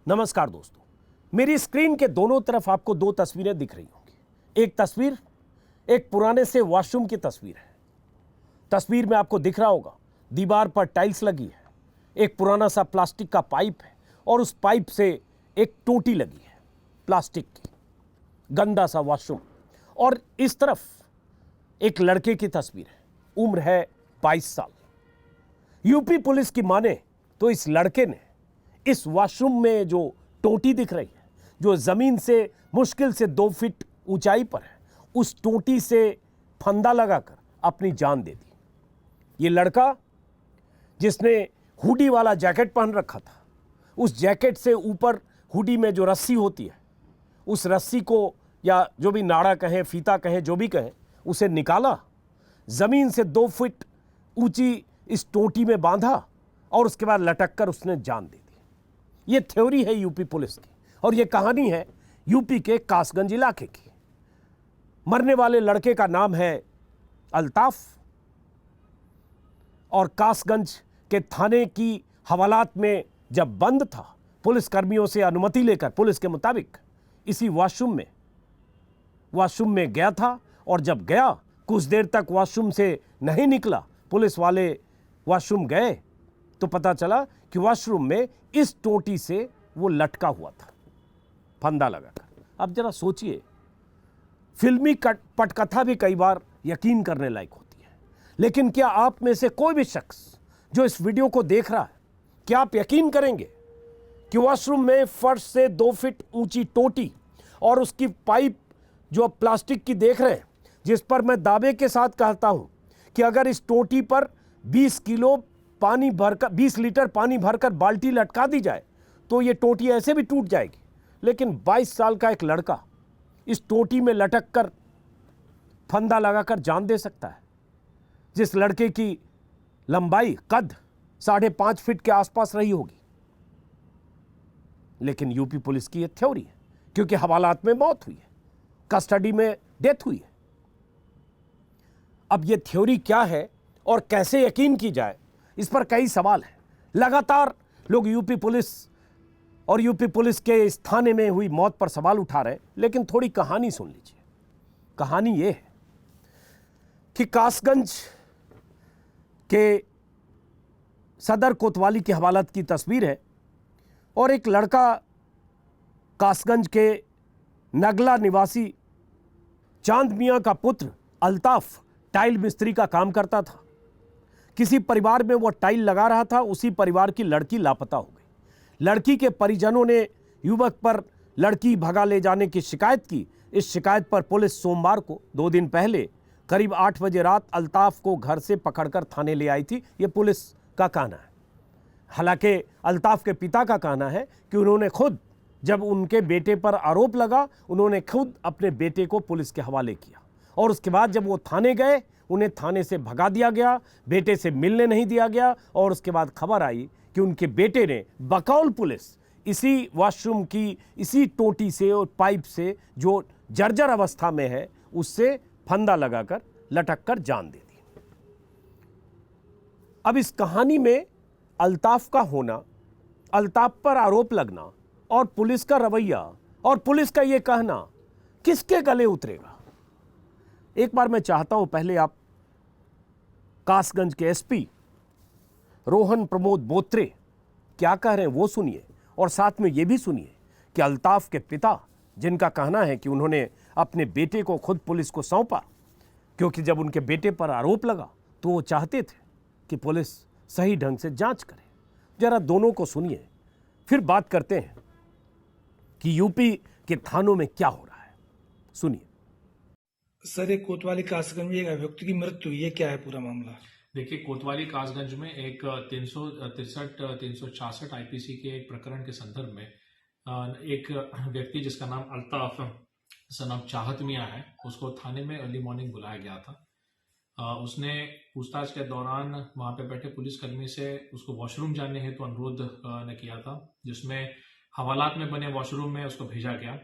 नमस्कार दोस्तों, मेरी स्क्रीन के दोनों तरफ आपको दो तस्वीरें दिख रही होंगी। एक तस्वीर एक पुराने से वॉशरूम की तस्वीर है। तस्वीर में आपको दिख रहा होगा दीवार पर टाइल्स लगी है, एक पुराना सा प्लास्टिक का पाइप है और उस पाइप से एक टोटी लगी है प्लास्टिक की, गंदा सा वॉशरूम। और इस तरफ एक लड़के की तस्वीर है, उम्र है 22 साल। यूपी पुलिस की माने तो इस लड़के ने इस वॉशरूम में जो टोटी दिख रही है, जो जमीन से मुश्किल से 2 फीट ऊंचाई पर है, उस टोटी से फंदा लगाकर अपनी जान दे दी। ये लड़का जिसने हुडी वाला जैकेट पहन रखा था, उस जैकेट से ऊपर हुडी में जो रस्सी होती है, उस रस्सी को या जो भी नाड़ा कहें, फीता कहें, जो भी कहें, उसे निकाला, जमीन से 2 फीट ऊंची इस टोटी में बांधा और उसके बाद लटक कर उसने जान दे दी। ये थ्योरी है यूपी पुलिस की और ये कहानी है यूपी के कासगंज इलाके की। मरने वाले लड़के का नाम है अल्ताफ और कासगंज के थाने की हवालात में जब बंद था, पुलिस कर्मियों से अनुमति लेकर पुलिस के मुताबिक इसी वॉशरूम में गया था और जब गया कुछ देर तक वॉशरूम से नहीं निकला, पुलिस वाले वॉशरूम गए तो पता चला कि वॉशरूम में इस टोटी से वो लटका हुआ था फंदा लगाकर। अब जरा सोचिए, फिल्मी पटकथा भी कई बार यकीन करने लायक होती है, लेकिन क्या आप में से कोई भी शख्स जो इस वीडियो को देख रहा है, क्या आप यकीन करेंगे कि वॉशरूम में फर्श से 2 फीट ऊंची टोटी और उसकी पाइप जो आप प्लास्टिक की देख रहे हैं, जिस पर मैं दावे के साथ कहता हूं कि अगर इस टोटी पर 20 लीटर पानी भरकर बाल्टी लटका दी जाए तो ये टोटी ऐसे भी टूट जाएगी। लेकिन 22 साल का एक लड़का इस टोटी में लटक कर फंदा लगाकर जान दे सकता है। जिस लड़के की लंबाई कद 5.5 फीट के आसपास रही होगी, लेकिन यूपी पुलिस की यह थ्योरी है क्योंकि हवालात में मौत हुई है, कस्टडी में डेथ हुई है। अब यह थ्योरी क्या है और कैसे यकीन की जाए, इस पर कई सवाल हैं। लगातार लोग यूपी पुलिस के इस थाने में हुई मौत पर सवाल उठा रहे हैं, लेकिन थोड़ी कहानी सुन लीजिए। कहानी यह है कि कासगंज के सदर कोतवाली की हवालात की तस्वीर है और एक लड़का कासगंज के नगला निवासी चांद मियां का पुत्र अल्ताफ टाइल मिस्त्री का काम करता था। किसी परिवार में वो टाइल लगा रहा था, उसी परिवार की लड़की लापता हो गई। लड़की के परिजनों ने युवक पर लड़की भगा ले जाने की शिकायत की। इस शिकायत पर पुलिस सोमवार को 2 दिन पहले करीब 8 बजे रात अल्ताफ को घर से पकड़कर थाने ले आई थी, ये पुलिस का कहना है। हालांकि अल्ताफ के पिता का कहना है कि उन्होंने खुद, जब उनके बेटे पर आरोप लगा, उन्होंने खुद अपने बेटे को पुलिस के हवाले किया और उसके बाद जब वो थाने गए, उन्हें थाने से भगा दिया गया, बेटे से मिलने नहीं दिया गया और उसके बाद खबर आई कि उनके बेटे ने बकौल पुलिस इसी वॉशरूम की इसी टोटी से और पाइप से जो जर्जर अवस्था में है, उससे फंदा लगाकर लटक कर जान दे दी। अब इस कहानी में अल्ताफ का होना, अल्ताफ पर आरोप लगना और पुलिस का रवैया और पुलिस का यह कहना किसके गले उतरेगा? एक बार मैं चाहता हूं पहले आप कासगंज के एसपी रोहन प्रमोद बोत्रे क्या कह रहे हैं वो सुनिए और साथ में यह भी सुनिए कि अल्ताफ के पिता, जिनका कहना है कि उन्होंने अपने बेटे को खुद पुलिस को सौंपा क्योंकि जब उनके बेटे पर आरोप लगा तो वो चाहते थे कि पुलिस सही ढंग से जांच करे। जरा दोनों को सुनिए, फिर बात करते हैं कि यूपी के थानों में क्या हो रहा है। सुनिए। सर, एक कोतवाली कासगंज में एक व्यक्ति की मृत्यु हुई है, क्या है पूरा मामला? देखिए, कोतवाली कासगंज में एक 366 आईपीसी के एक प्रकरण के संदर्भ में एक व्यक्ति जिसका नाम अल्ताफ सन ऑफ चाहत मियां है, उसको थाने में अर्ली मॉर्निंग बुलाया गया था। उसने पूछताछ के दौरान वहां पे बैठे पुलिसकर्मी से उसको वॉशरूम जाने हेतु अनुरोध ने किया था, जिसमें हवालात में बने वॉशरूम में उसको भेजा गया।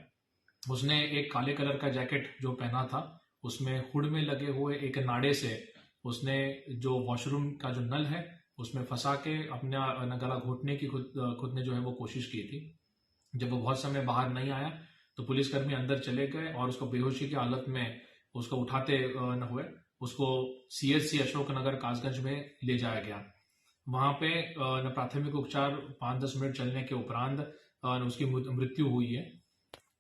उसने एक काले कलर का जैकेट जो पहना था, उसमें हुड में लगे हुए एक नाड़े से उसने जो वॉशरूम का जो नल है उसमें फंसा के अपना गला घोटने की खुद ने जो है वो कोशिश की थी। जब वो बहुत समय बाहर नहीं आया तो पुलिसकर्मी अंदर चले गए और उसको बेहोशी की हालत में उसको उठाते न हुए उसको CHC अशोकनगर कासगंज में ले जाया गया। वहां पे प्राथमिक उपचार 5-10 मिनट चलने के उपरांत उसकी मृत्यु हुई है।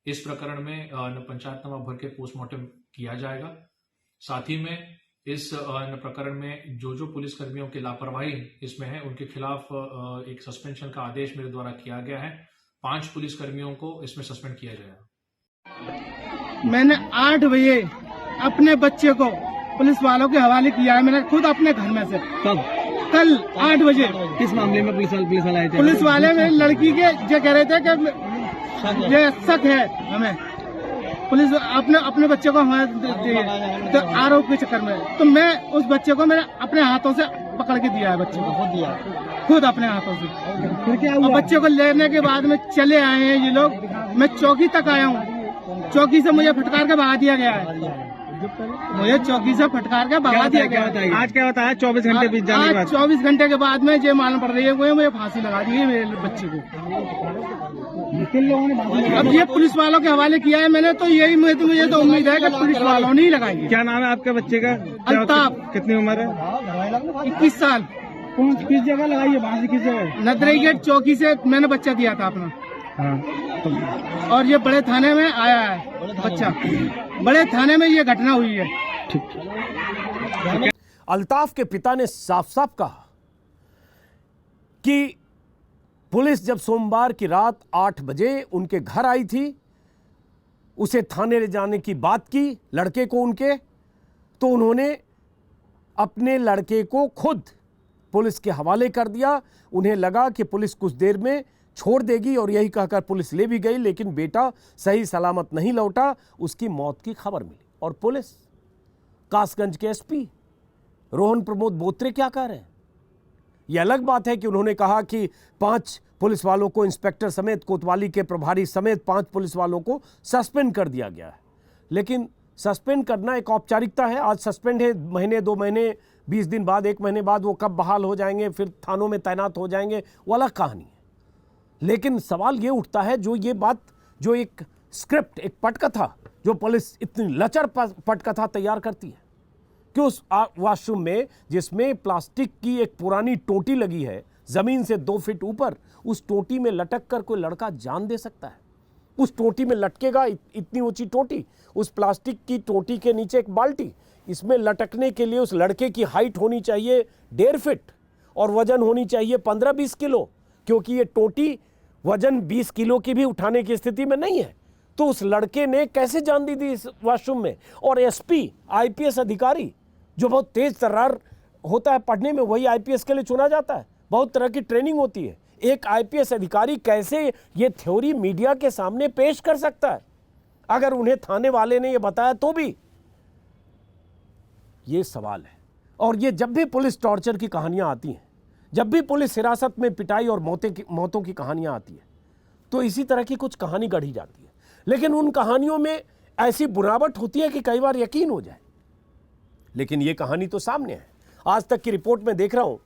इस प्रकरण में पंचायतनामा भर के पोस्टमार्टम किया जाएगा। साथ ही में इस प्रकरण में जो पुलिसकर्मियों की लापरवाही इसमें है उनके खिलाफ एक सस्पेंशन का आदेश मेरे द्वारा किया गया है। 5 पुलिसकर्मियों को इसमें सस्पेंड किया जाएगा। मैंने 8 बजे अपने बच्चे को पुलिस वालों के हवाले किया है। मैंने खुद अपने घर में से कल 8 बजे। किस मामले में पुलिस वाले आए थे? पुलिस वाले में लड़की के जो कह रहे थे कि ये शक है हमें, पुलिस अपने बच्चे को हमें तो आरोप के चक्कर में, तो मैं उस बच्चे को मैंने अपने हाथों से पकड़ के दिया है, बच्चे को खुद अपने हाथों से। फिर क्या हुआ? बच्चे को लेने के बाद में चले आए हैं ये लोग। मैं चौकी तक आया हूँ, चौकी से मुझे फटकार के भगा दिया गया है। मुझे चौकी से फटकार के भगा दिया गया है। आज क्या बताया? 24 घंटे बीत जाने के बाद? 24 घंटे के बाद में ये मालूम पड़ रही है वो मुझे फांसी लगा दी है मेरे बच्चे को। किन लोगों ने? अब ये पुलिस वालों के हवाले किया है मैंने, तो यही मुझे तो उम्मीद है कि पुलिस वालों ने ही लगाएंगे। क्या नाम है आपके बच्चे का? अल्ताफ। कितनी उम्र है? 21 साल। किस जगह लगाई है? वहाँ से किस जगह? नदरई गेट चौकी से मैंने बच्चा दिया था अपना। हाँ। और ये बड़े थाने में आया है बच्चा, बड़े थाने में ये घटना हुई है। अल्ताफ के पिता ने साफ साफ कहा कि पुलिस जब सोमवार की रात 8 बजे उनके घर आई थी, उसे थाने ले जाने की बात की लड़के को उनके, तो उन्होंने अपने लड़के को खुद पुलिस के हवाले कर दिया। उन्हें लगा कि पुलिस कुछ देर में छोड़ देगी और यही कहकर पुलिस ले भी गई, लेकिन बेटा सही सलामत नहीं लौटा। उसकी मौत की खबर मिली और पुलिस, कासगंज के SP रोहन प्रमोद बोत्रे क्या कह रहे हैं? यह अलग बात है कि उन्होंने कहा कि 5 पुलिस वालों को, इंस्पेक्टर समेत, कोतवाली के प्रभारी समेत 5 पुलिस वालों को सस्पेंड कर दिया गया है। लेकिन सस्पेंड करना एक औपचारिकता है। आज सस्पेंड है, महीने 2 महीने 20 दिन बाद, 1 महीने बाद वो कब बहाल हो जाएंगे, फिर थानों में तैनात हो जाएंगे, वो अलग कहानी है। लेकिन सवाल ये उठता है, जो ये बात, जो एक स्क्रिप्ट, एक पटकथा जो पुलिस इतनी लचर पटकथा तैयार करती है कि उस वॉशरूम में जिसमें प्लास्टिक की एक पुरानी टोटी लगी है जमीन से 2 फीट ऊपर, उस टोटी में लटक कर कोई लड़का जान दे सकता है? उस टोटी में लटकेगा, इतनी ऊंची टोटी, उस प्लास्टिक की टोटी के नीचे एक बाल्टी, इसमें लटकने के लिए उस लड़के की हाइट होनी चाहिए 1.5 फीट और वजन होनी चाहिए 15-20 किलो, क्योंकि ये टोटी वजन 20 किलो की भी उठाने की स्थिति में नहीं है। तो उस लड़के ने कैसे जान दी थी इस वॉशरूम में? और SP IPS अधिकारी जो बहुत तेज तर्रार होता है पढ़ने में, वही IPS के लिए चुना जाता है, बहुत तरह की ट्रेनिंग होती है। एक IPS अधिकारी कैसे ये थ्योरी मीडिया के सामने पेश कर सकता है? अगर उन्हें थाने वाले ने ये बताया तो भी ये सवाल है। और ये जब भी पुलिस टॉर्चर की कहानियां आती हैं, जब भी पुलिस हिरासत में पिटाई और मौतों की कहानियां आती है, तो इसी तरह की कुछ कहानी गढ़ी जाती है। लेकिन उन कहानियों में ऐसी बुनावट होती है कि कई बार यकीन हो जाए। लेकिन ये कहानी तो सामने है। आज तक की रिपोर्ट में देख रहा हूं,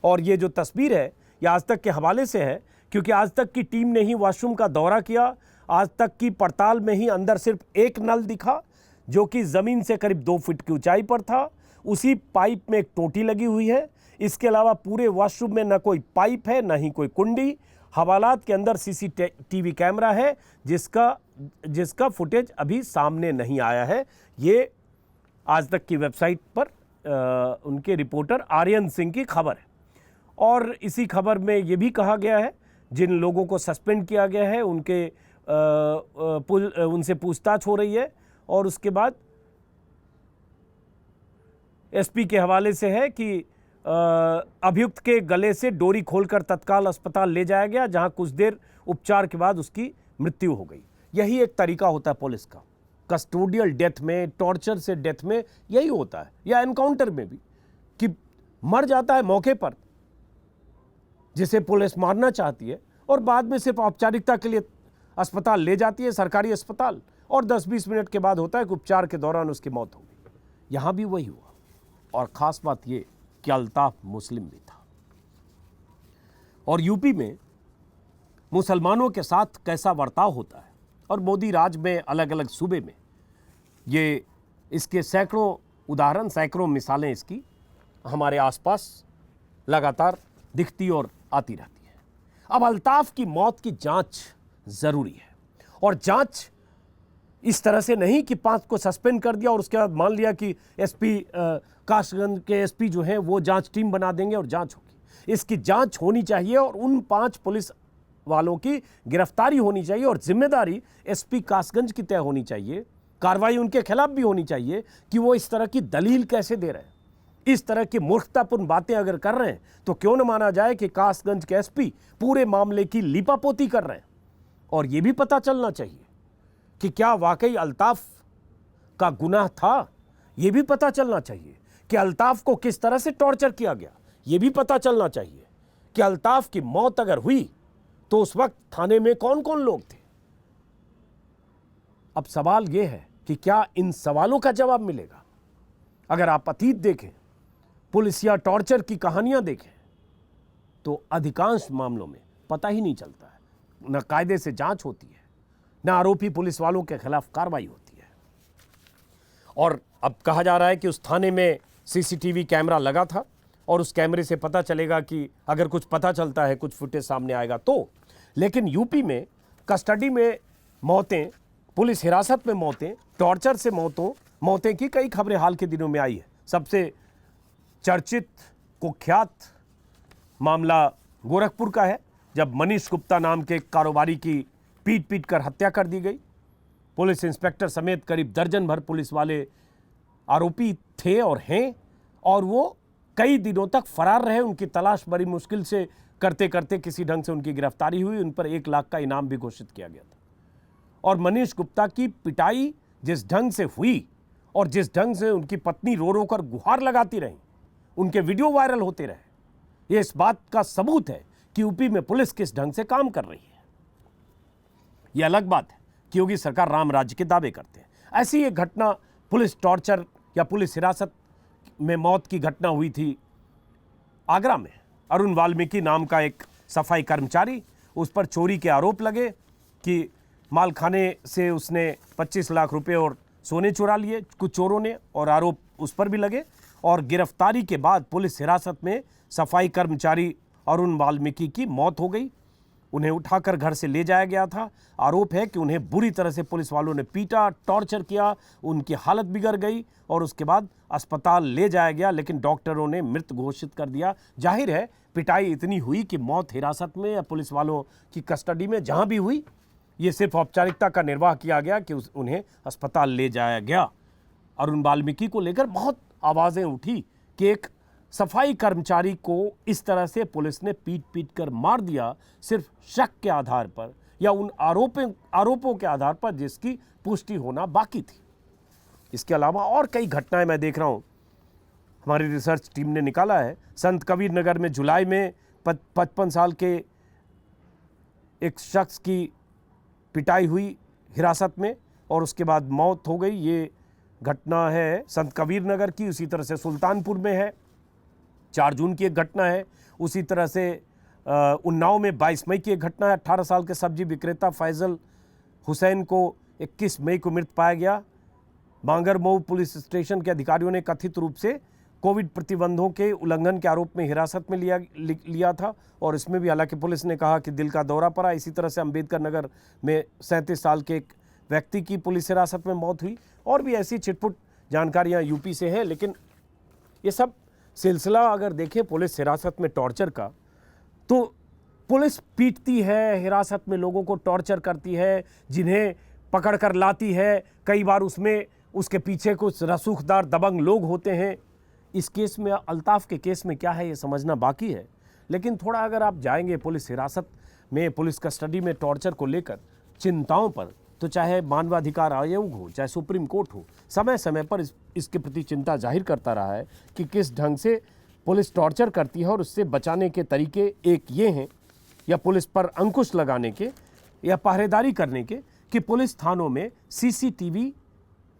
और ये जो तस्वीर है ये आज तक के हवाले से है, क्योंकि आज तक की टीम ने ही वॉशरूम का दौरा किया। आज तक की पड़ताल में ही अंदर सिर्फ एक नल दिखा, जो कि जमीन से करीब 2 फीट की ऊंचाई पर था। उसी पाइप में एक टोटी लगी हुई है। इसके अलावा पूरे वॉशरूम में न कोई पाइप है, न ही कोई कुंडी। हवालात के अंदर CCTV कैमरा है, जिसका फुटेज अभी सामने नहीं आया है। ये आज तक की वेबसाइट पर उनके रिपोर्टर आर्यन सिंह की खबर है। और इसी खबर में ये भी कहा गया है, जिन लोगों को सस्पेंड किया गया है उनसे पूछताछ हो रही है। और उसके बाद SP के हवाले से है कि अभियुक्त के गले से डोरी खोलकर तत्काल अस्पताल ले जाया गया, जहां कुछ देर उपचार के बाद उसकी मृत्यु हो गई। यही एक तरीका होता है पुलिस का, कस्टोडियल डेथ में, टॉर्चर से डेथ में यही होता है, या एनकाउंटर में भी, कि मर जाता है मौके पर जिसे पुलिस मारना चाहती है, और बाद में सिर्फ औपचारिकता के लिए अस्पताल ले जाती है, सरकारी अस्पताल, और 10-20 मिनट के बाद होता है कि उपचार के दौरान उसकी मौत हो गई। यहां भी वही हुआ। और ख़ास बात ये कि अल्ताफ मुस्लिम भी था। और यूपी में मुसलमानों के साथ कैसा बर्ताव होता है। और मोदी राज में अलग अलग सूबे में ये इसके सैकड़ों उदाहरण, सैकड़ों मिसालें इसकी हमारे आसपास लगातार दिखती और आती रहती है। अब अल्ताफ की मौत की जांच जरूरी है, और जांच इस तरह से नहीं कि 5 को सस्पेंड कर दिया और उसके बाद मान लिया कि एसपी कासगंज के एसपी जो हैं वो जांच टीम बना देंगे और जांच होगी। इसकी जांच होनी चाहिए और उन 5 पुलिस वालों की गिरफ्तारी होनी चाहिए और जिम्मेदारी एसपी कासगंज की तय होनी चाहिए। कार्रवाई उनके खिलाफ भी होनी चाहिए कि वो इस तरह की दलील कैसे दे रहे हैं। इस तरह की मूर्खतापूर्ण बातें अगर कर रहे हैं तो क्यों न माना जाए कि कासगंज के एसपी पूरे मामले की लीपापोती कर रहे हैं। और यह भी पता चलना चाहिए कि क्या वाकई अल्ताफ का गुनाह था। यह भी पता चलना चाहिए कि अल्ताफ को किस तरह से टॉर्चर किया गया। यह भी पता चलना चाहिए कि अल्ताफ की मौत अगर हुई तो उस वक्त थाने में कौन कौन लोग थे। अब सवाल यह है कि क्या इन सवालों का जवाब मिलेगा। अगर आप अतीत देखें, पुलिसिया टॉर्चर की कहानियां देखें, तो अधिकांश मामलों में पता ही नहीं चलता है। न कायदे से जांच होती है, न आरोपी पुलिस वालों के खिलाफ कार्रवाई होती है। और अब कहा जा रहा है कि उस थाने में सीसीटीवी कैमरा लगा था और उस कैमरे से पता चलेगा कि अगर कुछ पता चलता है, कुछ फुटेज सामने आएगा तो। लेकिन यूपी में कस्टडी में मौतें, पुलिस हिरासत में मौतें, टॉर्चर से मौतें की कई खबरें हाल के दिनों में आई है। सबसे चर्चित कुख्यात मामला गोरखपुर का है, जब मनीष गुप्ता नाम के कारोबारी की पीट कर हत्या कर दी गई। पुलिस इंस्पेक्टर समेत करीब दर्जन भर पुलिस वाले आरोपी थे और हैं, और वो कई दिनों तक फरार रहे। उनकी तलाश बड़ी मुश्किल से करते करते किसी ढंग से उनकी गिरफ्तारी हुई। उन पर 1 लाख का इनाम भी घोषित किया गया था। और मनीष गुप्ता की पिटाई जिस ढंग से हुई और जिस ढंग से उनकी पत्नी रो रो कर गुहार लगाती रही, उनके वीडियो वायरल होते रहे, ये इस बात का सबूत है कि यूपी में पुलिस किस ढंग से काम कर रही है। यह अलग बात है कि योगी सरकार राम राज्य के दावे करते हैं। ऐसी एक घटना, पुलिस टॉर्चर या पुलिस हिरासत में मौत की घटना हुई थी आगरा में। अरुण वाल्मीकि नाम का एक सफाई कर्मचारी, उस पर चोरी के आरोप लगे कि मालखाने से उसने 25 लाख रुपए और सोने चुरा लिए कुछ चोरों ने, और आरोप उस पर भी लगे। और गिरफ्तारी के बाद पुलिस हिरासत में सफाई कर्मचारी अरुण वाल्मीकि की मौत हो गई। उन्हें उठाकर घर से ले जाया गया था। आरोप है कि उन्हें बुरी तरह से पुलिस वालों ने पीटा, टॉर्चर किया, उनकी हालत बिगड़ गई और उसके बाद अस्पताल ले जाया गया, लेकिन डॉक्टरों ने मृत घोषित कर दिया। जाहिर है पिटाई इतनी हुई कि मौत हिरासत में या पुलिस वालों की कस्टडी में जहां भी हुई, ये सिर्फ औपचारिकता का निर्वाह किया गया कि उन्हें अस्पताल ले जाया गया। अरुण वाल्मीकि को लेकर बहुत आवाज़ें उठी कि एक सफाई कर्मचारी को इस तरह से पुलिस ने पीट कर मार दिया सिर्फ शक के आधार पर या उन आरोपों के आधार पर जिसकी पुष्टि होना बाकी थी। इसके अलावा और कई घटनाएं मैं देख रहा हूं, हमारी रिसर्च टीम ने निकाला है। संत कबीर नगर में जुलाई में 55 साल के एक शख्स की पिटाई हुई हिरासत में और उसके बाद मौत हो गई। ये घटना है संत कबीर नगर की। उसी तरह से सुल्तानपुर में है, 4 जून की एक घटना है। उसी तरह से उन्नाव में 22 मई की एक घटना है। 18 साल के सब्जी विक्रेता फैजल हुसैन को 21 मई को मृत पाया गया। बांगरमऊ पुलिस स्टेशन के अधिकारियों ने कथित रूप से कोविड प्रतिबंधों के उल्लंघन के आरोप में हिरासत में लिया था, और इसमें भी हालांकि पुलिस ने कहा कि दिल का दौरा पड़ा। इसी तरह से अंबेडकर नगर में 37 साल के एक व्यक्ति की पुलिस हिरासत में मौत हुई। और भी ऐसी छिटपुट जानकारियां यूपी से हैं। लेकिन ये सब सिलसिला अगर देखें पुलिस हिरासत में टॉर्चर का, तो पुलिस पीटती है, हिरासत में लोगों को टॉर्चर करती है, जिन्हें पकड़ कर लाती है। कई बार उसमें उसके पीछे कुछ रसूखदार दबंग लोग होते हैं। इस केस में, अल्ताफ के केस में क्या है ये समझना बाकी है। लेकिन थोड़ा अगर आप जाएंगे पुलिस हिरासत में, पुलिस कस्टडी में टॉर्चर को लेकर चिंताओं पर, तो चाहे मानवाधिकार आयोग हो, चाहे सुप्रीम कोर्ट हो, समय समय पर इसके प्रति चिंता जाहिर करता रहा है कि किस ढंग से पुलिस टॉर्चर करती है और उससे बचाने के तरीके एक ये हैं, या पुलिस पर अंकुश लगाने के या पहरेदारी करने के, कि पुलिस थानों में सीसीटीवी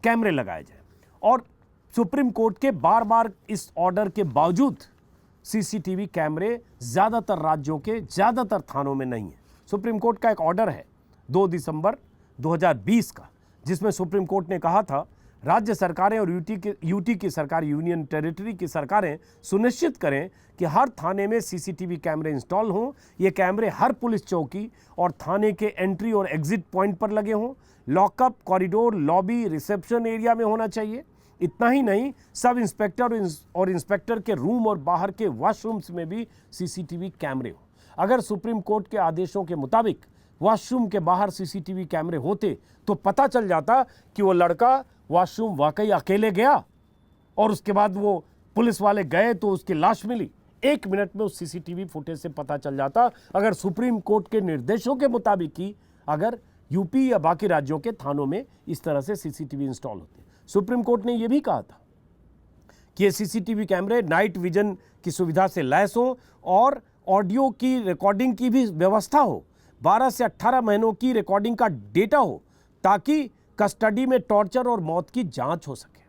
कैमरे लगाए जाए। और सुप्रीम कोर्ट के बार इस ऑर्डर के बावजूद सीसीटीवी कैमरे ज़्यादातर राज्यों के ज़्यादातर थानों में नहीं है। सुप्रीम कोर्ट का एक ऑर्डर है 2 दिसंबर 2020 का, जिसमें सुप्रीम कोर्ट ने कहा था राज्य सरकारें और यूटी की सरकार, यूनियन टेरिटरी की सरकारें सुनिश्चित करें कि हर थाने में सीसीटीवी कैमरे इंस्टॉल हों। ये कैमरे हर पुलिस चौकी और थाने के एंट्री और एग्जिट पॉइंट पर लगे हों। Lockup, corridor, lobby, reception area में होना चाहिए। इतना ही नहीं, सब इंस्पेक्टर और इंस्पेक्टर के रूम और बाहर के वॉशरूम्स में भी सीसीटीवी कैमरे हों। अगर सुप्रीम कोर्ट के आदेशों के मुताबिक वॉशरूम के बाहर सीसीटीवी कैमरे होते तो पता चल जाता कि वो लड़का वॉशरूम वाकई अकेले गया और उसके बाद वो पुलिस वाले गए तो उसकी लाश मिली। 1 मिनट में उस सीसीटीवी फुटेज से पता चल जाता, अगर सुप्रीम कोर्ट के निर्देशों के मुताबिक ही अगर यूपी या बाकी राज्यों के थानों में इस तरह से सीसीटीवी इंस्टॉल होते। सुप्रीम कोर्ट ने यह भी कहा था कि ये सीसीटीवी कैमरे नाइट विजन की सुविधा से लैस हो और ऑडियो की रिकॉर्डिंग की भी व्यवस्था हो। 12 से 18 महीनों की रिकॉर्डिंग का डेटा हो ताकि कस्टडी में टॉर्चर और मौत की जांच हो सके।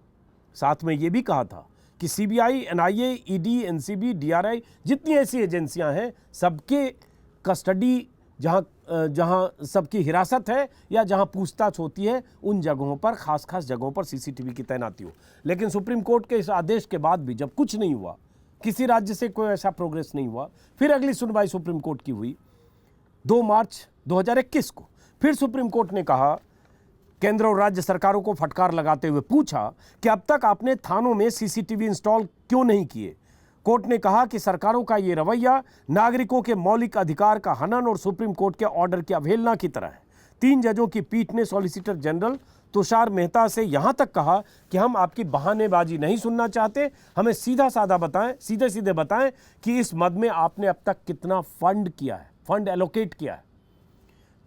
साथ में यह भी कहा था कि CBI, NIA, ED, NCB, DRI, जितनी ऐसी एजेंसियां हैं, सबके कस्टडी जहां सबकी हिरासत है या जहां पूछताछ होती है, उन जगहों पर, खास जगहों पर सीसीटीवी की तैनाती हो। लेकिन सुप्रीम कोर्ट के इस आदेश के बाद भी जब कुछ नहीं हुआ, किसी राज्य से कोई ऐसा प्रोग्रेस नहीं हुआ, फिर अगली सुनवाई सुप्रीम कोर्ट की हुई 2 मार्च 2021 को। फिर सुप्रीम कोर्ट ने कहा, केंद्र और राज्य सरकारों को फटकार लगाते हुए पूछा कि अब तक आपने थानों में सीसीटीवी इंस्टॉल क्यों नहीं किए। कोर्ट ने कहा कि सरकारों का ये रवैया नागरिकों के मौलिक अधिकार का हनन और सुप्रीम कोर्ट के ऑर्डर की अवहेलना की तरह है। 3 जजों की पीठ ने सॉलिसिटर जनरल तुषार मेहता से यहां तक कहा कि हम आपकी बहानेबाजी नहीं सुनना चाहते, हमें सीधे सीधे बताएं कि इस मद में आपने अब तक कितना फंड एलोकेट किया है।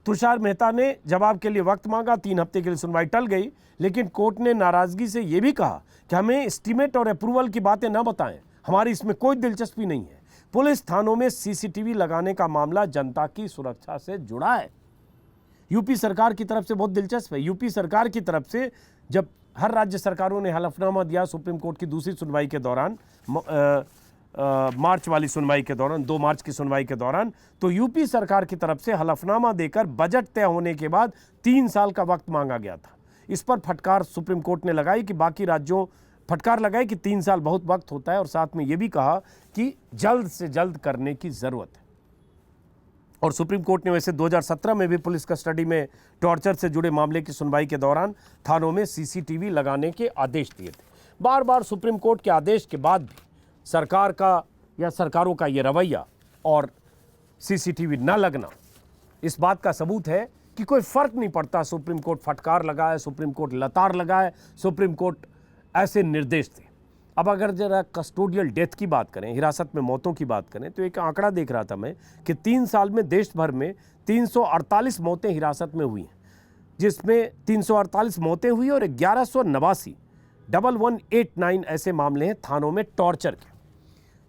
तुषार मेहता ने जवाब के लिए वक्त मांगा। 3 हफ्ते के लिए सुनवाई टल गई, लेकिन कोर्ट ने नाराजगी से यह भी कहा कि हमें एस्टीमेट और अप्रूवल की बातें न बताएं, हमारी इसमें कोई दिलचस्पी नहीं है। पुलिस थानों में सीसीटीवी लगाने का मामला जनता की सुरक्षा से जुड़ा है। यूपी सरकार की तरफ से बहुत दिलचस्प है, यूपी सरकार की तरफ से जब हर राज्य सरकारों ने हलफनामा दिया सुप्रीम कोर्ट की दूसरी सुनवाई के दौरान, मार्च वाली सुनवाई के दौरान, 2 मार्च की सुनवाई के दौरान, तो यूपी सरकार की तरफ से हलफनामा देकर बजट तय होने के बाद 3 साल का वक्त मांगा गया था। इस पर फटकार सुप्रीम कोर्ट ने लगाई कि बाकी राज्यों फटकार लगाई कि 3 साल बहुत वक्त होता है, और साथ में यह भी कहा कि जल्द से जल्द करने की जरूरत है। और सुप्रीम कोर्ट ने वैसे 2017 में भी पुलिस कस्टडी में टॉर्चर से जुड़े मामले की सुनवाई के दौरान थानों में सीसीटीवी लगाने के आदेश दिए थे। बार बार सुप्रीम कोर्ट के आदेश के बाद भी सरकार का या सरकारों का ये रवैया और सीसीटीवी न लगना इस बात का सबूत है कि कोई फर्क नहीं पड़ता। सुप्रीम कोर्ट फटकार लगाए, सुप्रीम कोर्ट लतार लगाए, सुप्रीम कोर्ट ऐसे निर्देश थे। अब अगर जरा कस्टोडियल डेथ की बात करें, हिरासत में मौतों की बात करें, तो एक आंकड़ा देख रहा था मैं कि 3 साल में देश भर में 348 मौतें हिरासत में हुई हैं, जिसमें 348 मौतें हुई और 1189 ऐसे मामले हैं थानों में टॉर्चर के।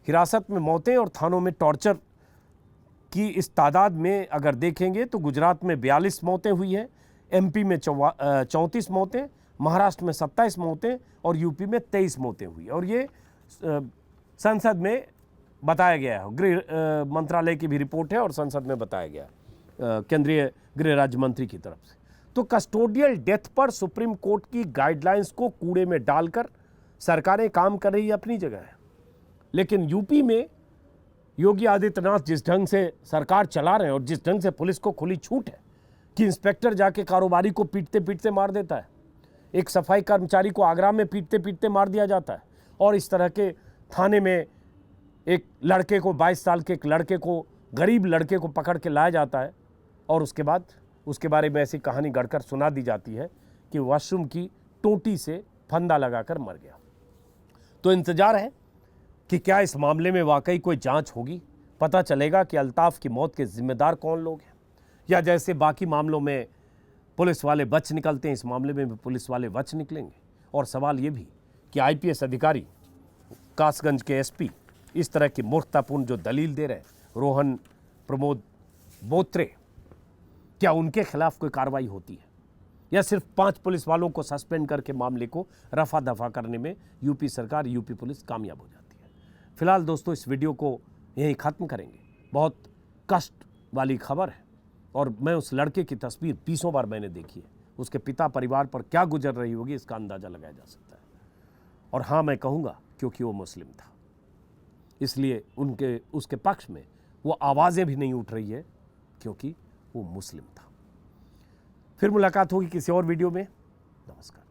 हिरासत में मौतें और थानों में टॉर्चर की इस तादाद में अगर देखेंगे तो गुजरात में 42 मौतें हुई हैं, एमपी में 34 मौतें, महाराष्ट्र में 27 मौतें और यूपी में 23 मौतें हुई। और ये संसद में बताया गया है, गृह मंत्रालय की भी रिपोर्ट है और संसद में बताया गया केंद्रीय गृह राज्य मंत्री की तरफ से। तो कस्टोडियल डेथ पर सुप्रीम कोर्ट की गाइडलाइंस को कूड़े में डालकर सरकारें काम कर रही है, अपनी जगह है। लेकिन यूपी में योगी आदित्यनाथ जिस ढंग से सरकार चला रहे हैं और जिस ढंग से पुलिस को खुली छूट है कि इंस्पेक्टर जाके कारोबारी को पीटते पीटते मार देता है, एक सफाई कर्मचारी को आगरा में पीटते पीटते मार दिया जाता है, और इस तरह के थाने में एक लड़के को, 22 साल के एक लड़के को, गरीब लड़के को पकड़ के लाया जाता है और उसके बाद उसके बारे में ऐसी कहानी गढ़कर सुना दी जाती है कि वॉशरूम की टोटी से फंदा लगाकर मर गया। तो इंतजार है कि क्या इस मामले में वाकई कोई जांच होगी, पता चलेगा कि अल्ताफ की मौत के जिम्मेदार कौन लोग हैं, या जैसे बाकी मामलों में पुलिस वाले बच निकलते हैं, इस मामले में भी पुलिस वाले बच निकलेंगे। और सवाल ये भी कि आईपीएस अधिकारी, कासगंज के एसपी इस तरह की मूर्खतापूर्ण जो दलील दे रहे हैं, रोहन प्रमोद बोत्रे, क्या उनके खिलाफ कोई कार्रवाई होती है, या सिर्फ 5 पुलिस वालों को सस्पेंड करके मामले को रफा दफा करने में यूपी सरकार, यूपी पुलिस कामयाब हो जाती है। फिलहाल दोस्तों, इस वीडियो को यहीं ख़त्म करेंगे। बहुत कष्ट वाली खबर है और मैं उस लड़के की तस्वीर 20 बार मैंने देखी है। उसके पिता परिवार पर क्या गुजर रही होगी इसका अंदाज़ा लगाया जा सकता है। और हाँ, मैं कहूँगा क्योंकि वो मुस्लिम था, इसलिए उसके पक्ष में वो आवाज़ें भी नहीं उठ रही है क्योंकि वो मुस्लिम था। फिर मुलाकात होगी किसी और वीडियो में। नमस्कार।